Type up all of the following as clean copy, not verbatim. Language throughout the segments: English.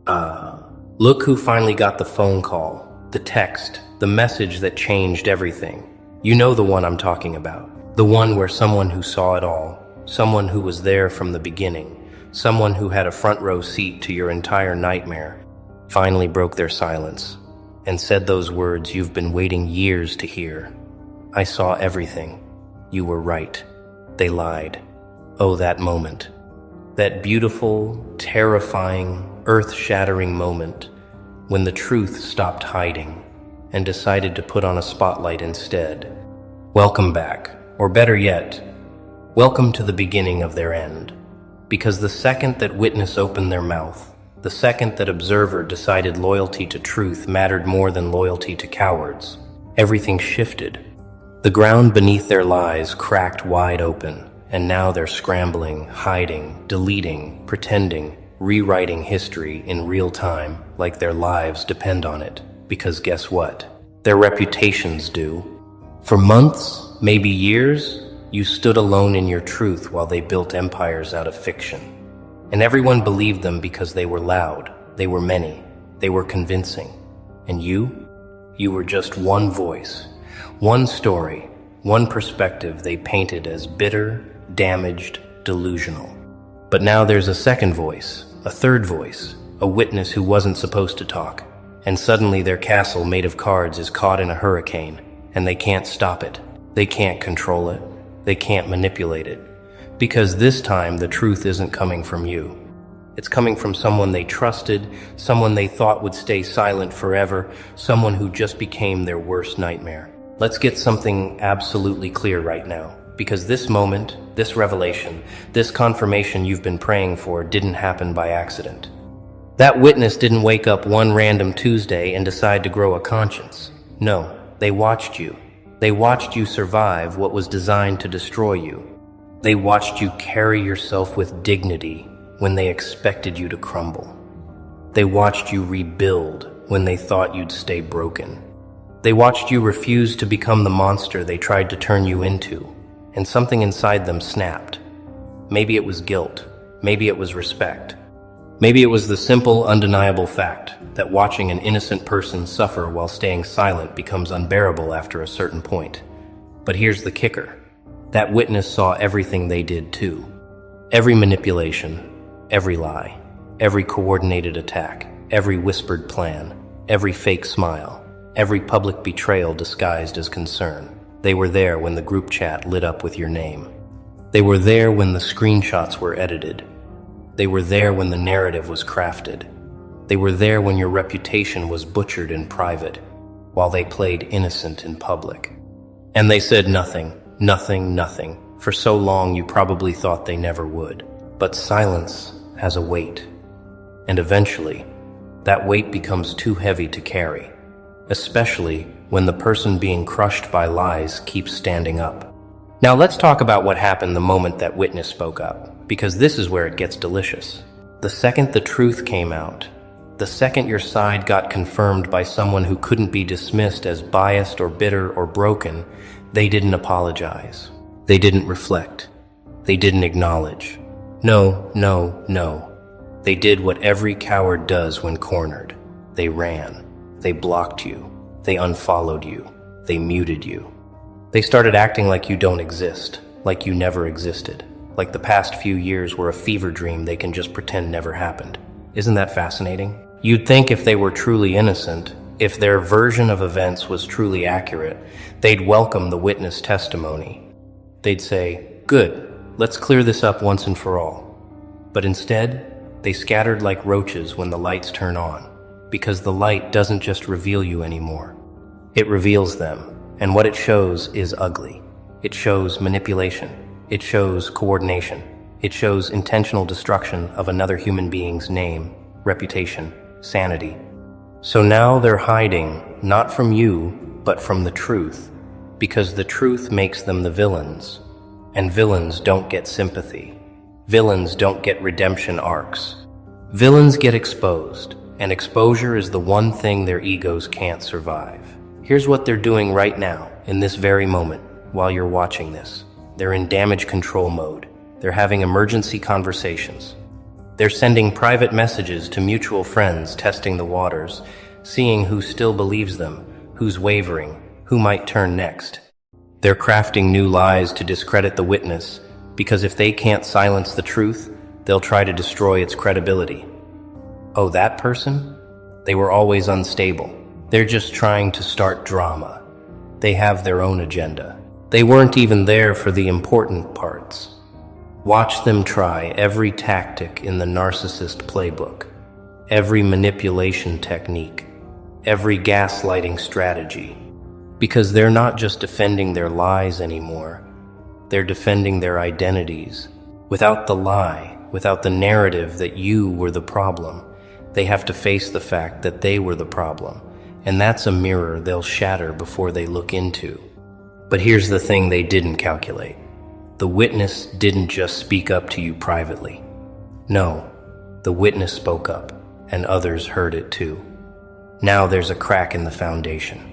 Look who finally got the phone call, the text, the message that changed everything. You know the one I'm talking about. The one where someone who saw it all, someone who was there from the beginning, someone who had a front row seat to your entire nightmare, finally broke their silence and said those words you've been waiting years to hear. I saw everything. You were right. They lied. Oh, that moment. That beautiful, terrifying, earth-shattering moment when the truth stopped hiding and decided to put on a spotlight instead. Welcome back, or better yet, welcome to the beginning of their end. Because the second that witness opened their mouth, the second that observer decided loyalty to truth mattered more than loyalty to cowards, everything shifted. The ground beneath their lies cracked wide open, and now they're scrambling, hiding, deleting, pretending, rewriting history in real time like their lives depend on it. Because guess what? Their reputations do. For months, maybe years, you stood alone in your truth while they built empires out of fiction. And everyone believed them because they were loud, they were many, they were convincing. And you were just one voice, one story, one perspective they painted as bitter, damaged, delusional. But now there's a second voice, a third voice, a witness who wasn't supposed to talk. And suddenly their castle made of cards is caught in a hurricane, and they can't stop it. They can't control it. They can't manipulate it. Because this time the truth isn't coming from you. It's coming from someone they trusted, someone they thought would stay silent forever, someone who just became their worst nightmare. Let's get something absolutely clear right now. Because this moment, this revelation, this confirmation you've been praying for didn't happen by accident. That witness didn't wake up one random Tuesday and decide to grow a conscience. No, they watched you. They watched you survive what was designed to destroy you. They watched you carry yourself with dignity when they expected you to crumble. They watched you rebuild when they thought you'd stay broken. They watched you refuse to become the monster they tried to turn you into, and something inside them snapped. Maybe it was guilt. Maybe it was respect. Maybe it was the simple, undeniable fact that watching an innocent person suffer while staying silent becomes unbearable after a certain point. But here's the kicker. That witness saw everything they did too. Every manipulation, every lie, every coordinated attack, every whispered plan, every fake smile, every public betrayal disguised as concern. They were there when the group chat lit up with your name. They were there when the screenshots were edited. They were there when the narrative was crafted. They were there when your reputation was butchered in private, while they played innocent in public. And they said nothing, nothing, nothing. For so long you probably thought they never would. But silence has a weight. And eventually, that weight becomes too heavy to carry, especially when the person being crushed by lies keeps standing up. Now let's talk about what happened the moment that witness spoke up, because this is where it gets delicious. The second the truth came out, the second your side got confirmed by someone who couldn't be dismissed as biased or bitter or broken, they didn't apologize. They didn't reflect. They didn't acknowledge. No, no, no. They did what every coward does when cornered. They ran. They blocked you. They unfollowed you. They muted you. They started acting like you don't exist, like you never existed, like the past few years were a fever dream they can just pretend never happened. Isn't that fascinating? You'd think if they were truly innocent, if their version of events was truly accurate, they'd welcome the witness testimony. They'd say, "Good, let's clear this up once and for all." But instead, they scattered like roaches when the lights turn on, because the light doesn't just reveal you anymore. It reveals them, and what it shows is ugly. It shows manipulation. It shows coordination. It shows intentional destruction of another human being's name, reputation, sanity. So now they're hiding, not from you, but from the truth, because the truth makes them the villains. And villains don't get sympathy. Villains don't get redemption arcs. Villains get exposed, and exposure is the one thing their egos can't survive. Here's what they're doing right now, in this very moment, while you're watching this. They're in damage control mode. They're having emergency conversations. They're sending private messages to mutual friends, testing the waters, seeing who still believes them, who's wavering, who might turn next. They're crafting new lies to discredit the witness, because if they can't silence the truth, they'll try to destroy its credibility. Oh, that person? They were always unstable. They're just trying to start drama. They have their own agenda. They weren't even there for the important parts. Watch them try every tactic in the narcissist playbook, every manipulation technique, every gaslighting strategy. Because they're not just defending their lies anymore, they're defending their identities. Without the lie, without the narrative that you were the problem, they have to face the fact that they were the problem, and that's a mirror they'll shatter before they look into. But here's the thing they didn't calculate. The witness didn't just speak up to you privately. No, the witness spoke up, and others heard it too. Now there's a crack in the foundation.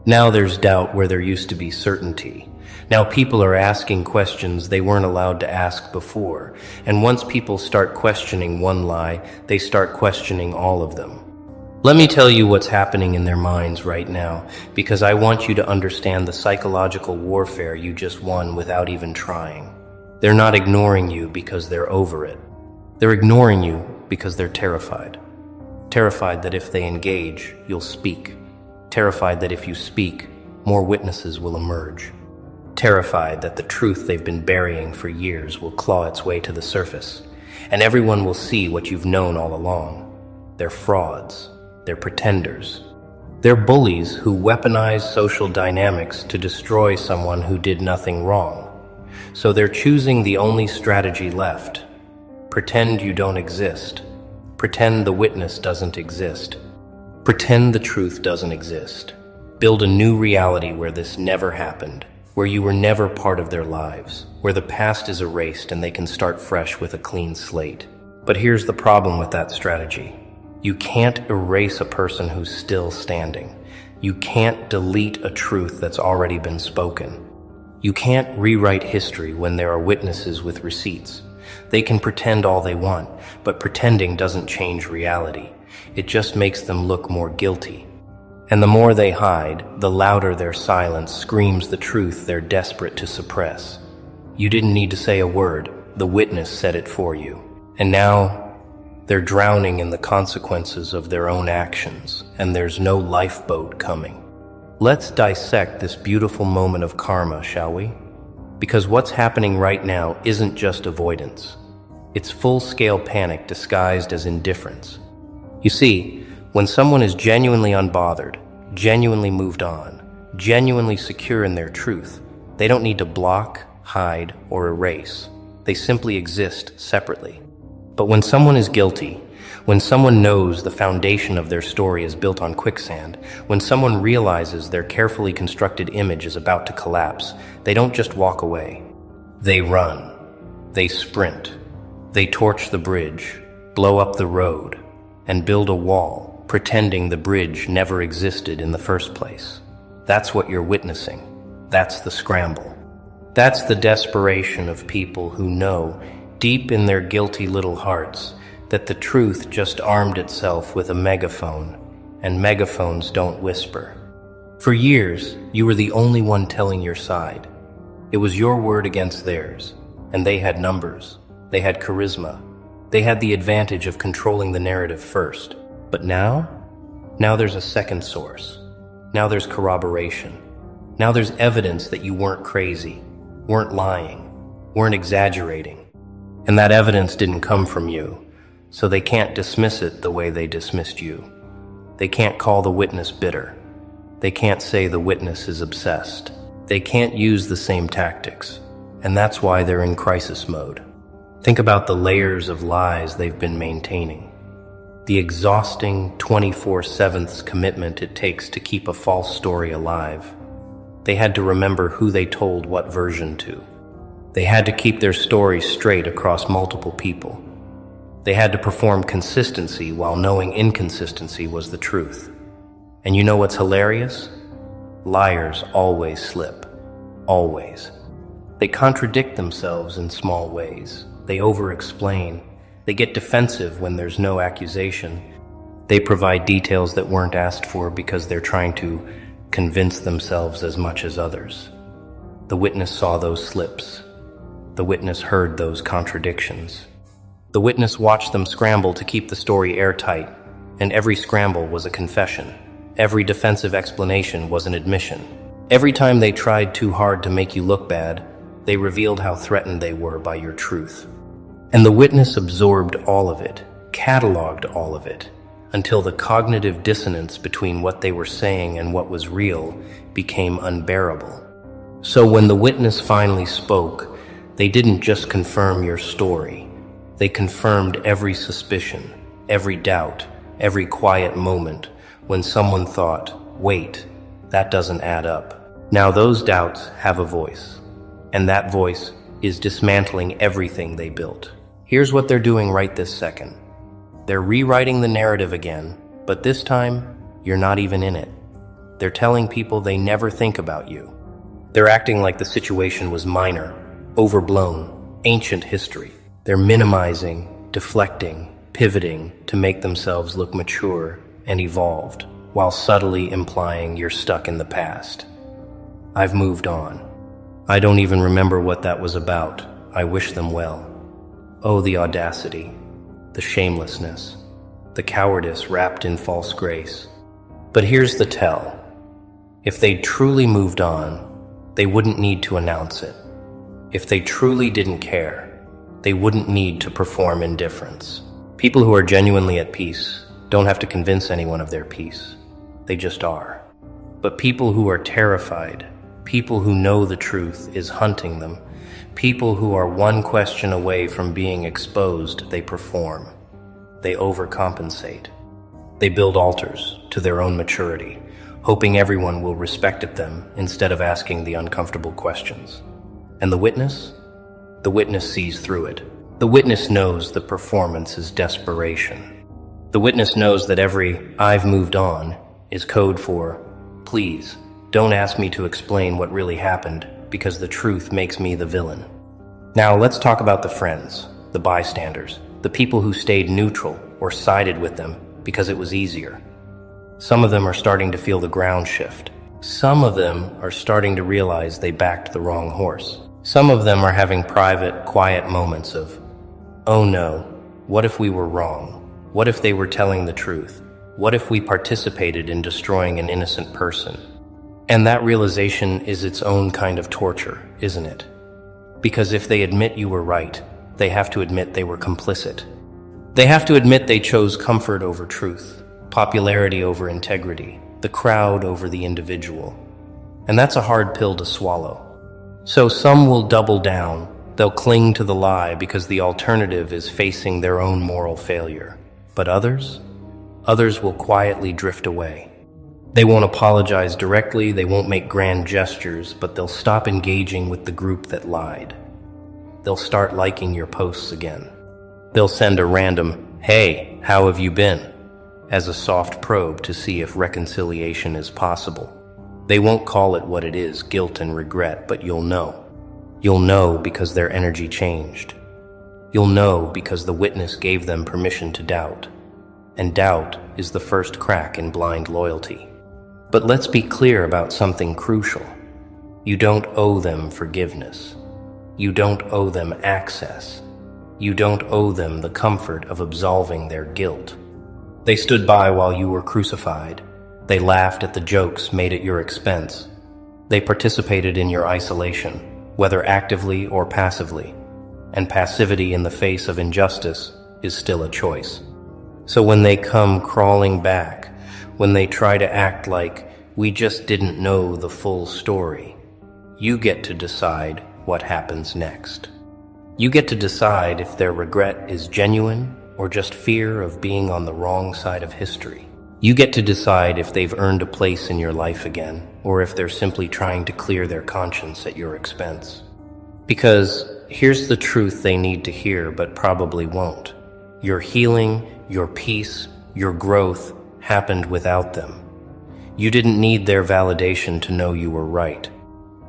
Now there's doubt where there used to be certainty. Now people are asking questions they weren't allowed to ask before. And once people start questioning one lie, they start questioning all of them. Let me tell you what's happening in their minds right now, because I want you to understand the psychological warfare you just won without even trying. They're not ignoring you because they're over it. They're ignoring you because they're terrified. Terrified that if they engage, you'll speak. Terrified that if you speak, more witnesses will emerge. Terrified that the truth they've been burying for years will claw its way to the surface, and everyone will see what you've known all along. They're frauds. They're pretenders. They're bullies who weaponize social dynamics to destroy someone who did nothing wrong. So they're choosing the only strategy left. Pretend you don't exist. Pretend the witness doesn't exist. Pretend the truth doesn't exist. Build a new reality where this never happened, where you were never part of their lives, where the past is erased and they can start fresh with a clean slate. But here's the problem with that strategy. You can't erase a person who's still standing. You can't delete a truth that's already been spoken. You can't rewrite history when there are witnesses with receipts. They can pretend all they want, but pretending doesn't change reality. It just makes them look more guilty. And the more they hide, the louder their silence screams the truth they're desperate to suppress. You didn't need to say a word. The witness said it for you. And now they're drowning in the consequences of their own actions, and there's no lifeboat coming. Let's dissect this beautiful moment of karma, shall we? Because what's happening right now isn't just avoidance. It's full-scale panic disguised as indifference. You see, when someone is genuinely unbothered, genuinely moved on, genuinely secure in their truth, they don't need to block, hide, or erase. They simply exist separately. But when someone is guilty, when someone knows the foundation of their story is built on quicksand, when someone realizes their carefully constructed image is about to collapse, they don't just walk away. They run. They sprint. They torch the bridge, blow up the road, and build a wall, pretending the bridge never existed in the first place. That's what you're witnessing. That's the scramble. That's the desperation of people who know, deep in their guilty little hearts, that the truth just armed itself with a megaphone, and megaphones don't whisper. For years, you were the only one telling your side. It was your word against theirs, and they had numbers. They had charisma. They had the advantage of controlling the narrative first. But now there's a second source. Now there's corroboration. Now there's evidence that you weren't crazy, weren't lying, weren't exaggerating. And that evidence didn't come from you, so they can't dismiss it the way they dismissed you. They can't call the witness bitter. They can't say the witness is obsessed. They can't use the same tactics, and that's why they're in crisis mode. Think about the layers of lies they've been maintaining. The exhausting 24/7 commitment it takes to keep a false story alive. They had to remember who they told what version to. They had to keep their story straight across multiple people. They had to perform consistency while knowing inconsistency was the truth. And you know what's hilarious? Liars always slip. Always. They contradict themselves in small ways. They over-explain. They get defensive when there's no accusation. They provide details that weren't asked for because they're trying to convince themselves as much as others. The witness saw those slips. The witness heard those contradictions. The witness watched them scramble to keep the story airtight, and every scramble was a confession. Every defensive explanation was an admission. Every time they tried too hard to make you look bad, they revealed how threatened they were by your truth. And the witness absorbed all of it, cataloged all of it, until the cognitive dissonance between what they were saying and what was real became unbearable. So when the witness finally spoke, they didn't just confirm your story. They confirmed every suspicion, every doubt, every quiet moment when someone thought, wait, that doesn't add up. Now those doubts have a voice, and that voice is dismantling everything they built. Here's what they're doing right this second. They're rewriting the narrative again, but this time, you're not even in it. They're telling people they never think about you. They're acting like the situation was minor, overblown, ancient history. They're minimizing, deflecting, pivoting to make themselves look mature and evolved, while subtly implying you're stuck in the past. I've moved on. I don't even remember what that was about. I wish them well. Oh, the audacity, the shamelessness, the cowardice wrapped in false grace. But here's the tell. If they truly moved on, they wouldn't need to announce it. If they truly didn't care, they wouldn't need to perform indifference. People who are genuinely at peace don't have to convince anyone of their peace. They just are. But people who are terrified, people who know the truth is hunting them, people who are one question away from being exposed, they perform. They overcompensate. They build altars to their own maturity, hoping everyone will respect them instead of asking the uncomfortable questions. And the witness? The witness sees through it. The witness knows the performance is desperation. The witness knows that every "I've moved on" is code for, please, don't ask me to explain what really happened because the truth makes me the villain. Now let's talk about the friends, the bystanders, the people who stayed neutral or sided with them because it was easier. Some of them are starting to feel the ground shift. Some of them are starting to realize they backed the wrong horse. Some of them are having private, quiet moments of, oh no, what if we were wrong? What if they were telling the truth? What if we participated in destroying an innocent person? And that realization is its own kind of torture, isn't it? Because if they admit you were right, they have to admit they were complicit. They have to admit they chose comfort over truth, popularity over integrity, the crowd over the individual. And that's a hard pill to swallow. So some will double down. They'll cling to the lie because the alternative is facing their own moral failure. But others will quietly drift away. They won't apologize directly, they won't make grand gestures, but they'll stop engaging with the group that lied. They'll start liking your posts again. They'll send a random, "Hey, how have you been?" as a soft probe to see if reconciliation is possible. They won't call it what it is, guilt and regret, but you'll know. You'll know because their energy changed. You'll know because the witness gave them permission to doubt. And doubt is the first crack in blind loyalty. But let's be clear about something crucial. You don't owe them forgiveness. You don't owe them access. You don't owe them the comfort of absolving their guilt. They stood by while you were crucified. They laughed at the jokes made at your expense. They participated in your isolation, whether actively or passively. And passivity in the face of injustice is still a choice. So when they come crawling back, when they try to act like we just didn't know the full story, you get to decide what happens next. You get to decide if their regret is genuine or just fear of being on the wrong side of history. You get to decide if they've earned a place in your life again, or if they're simply trying to clear their conscience at your expense. Because here's the truth they need to hear but probably won't. Your healing, your peace, your growth happened without them. You didn't need their validation to know you were right.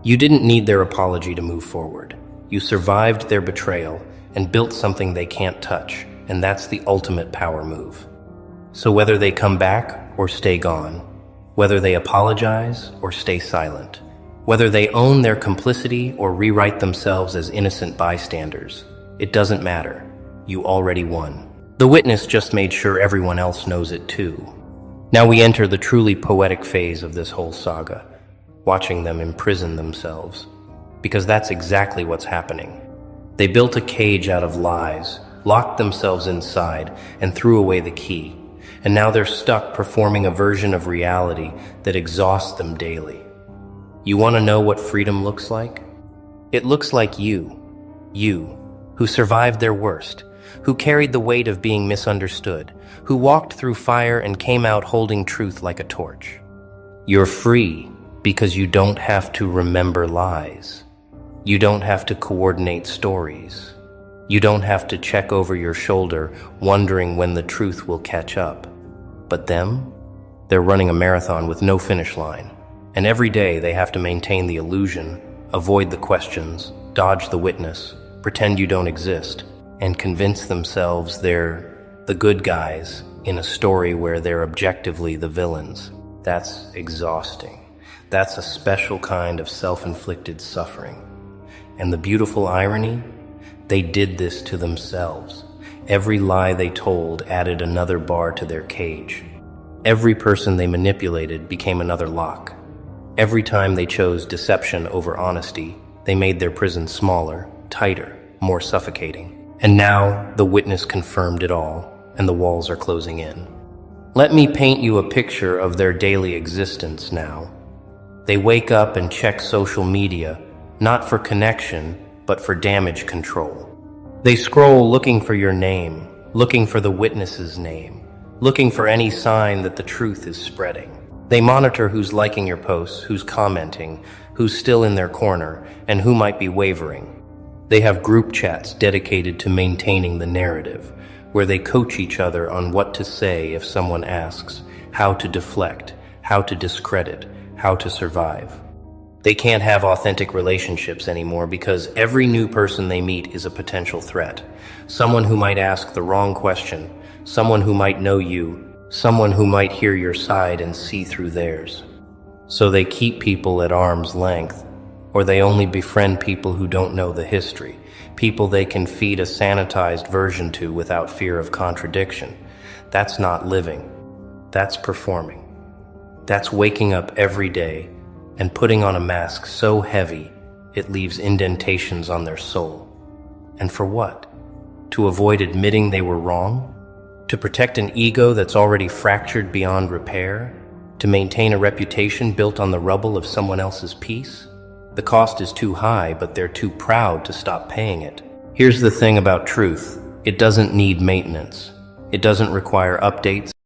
You didn't need their apology to move forward. You survived their betrayal and built something they can't touch, and that's the ultimate power move. So whether they come back or stay gone, whether they apologize or stay silent, whether they own their complicity or rewrite themselves as innocent bystanders, it doesn't matter. You already won. The witness just made sure everyone else knows it too. Now we enter the truly poetic phase of this whole saga, watching them imprison themselves. Because that's exactly what's happening. They built a cage out of lies, locked themselves inside, and threw away the key. And now they're stuck performing a version of reality that exhausts them daily. You want to know what freedom looks like? It looks like you, who survived their worst, who carried the weight of being misunderstood, who walked through fire and came out holding truth like a torch. You're free because you don't have to remember lies. You don't have to coordinate stories. You don't have to check over your shoulder wondering when the truth will catch up. But them? They're running a marathon with no finish line. And every day they have to maintain the illusion, avoid the questions, dodge the witness, pretend you don't exist, and convince themselves they're the good guys in a story where they're objectively the villains. That's exhausting. That's a special kind of self-inflicted suffering. And the beautiful irony? They did this to themselves. Every lie they told added another bar to their cage. Every person they manipulated became another lock. Every time they chose deception over honesty, they made their prison smaller, tighter, more suffocating. And now the witness confirmed it all, and the walls are closing in. Let me paint you a picture of their daily existence now. They wake up and check social media, not for connection, but for damage control. They scroll looking for your name, looking for the witness's name, looking for any sign that the truth is spreading. They monitor who's liking your posts, who's commenting, who's still in their corner, and who might be wavering. They have group chats dedicated to maintaining the narrative, where they coach each other on what to say if someone asks, how to deflect, how to discredit, how to survive. They can't have authentic relationships anymore because every new person they meet is a potential threat. Someone who might ask the wrong question, someone who might know you, someone who might hear your side and see through theirs. So they keep people at arm's length, or they only befriend people who don't know the history, people they can feed a sanitized version to without fear of contradiction. That's not living. That's performing. That's waking up every day and putting on a mask so heavy it leaves indentations on their soul. And for what? To avoid admitting they were wrong? To protect an ego that's already fractured beyond repair? To maintain a reputation built on the rubble of someone else's peace? The cost is too high, but they're too proud to stop paying it. Here's the thing about truth. It doesn't need maintenance. It doesn't require updates.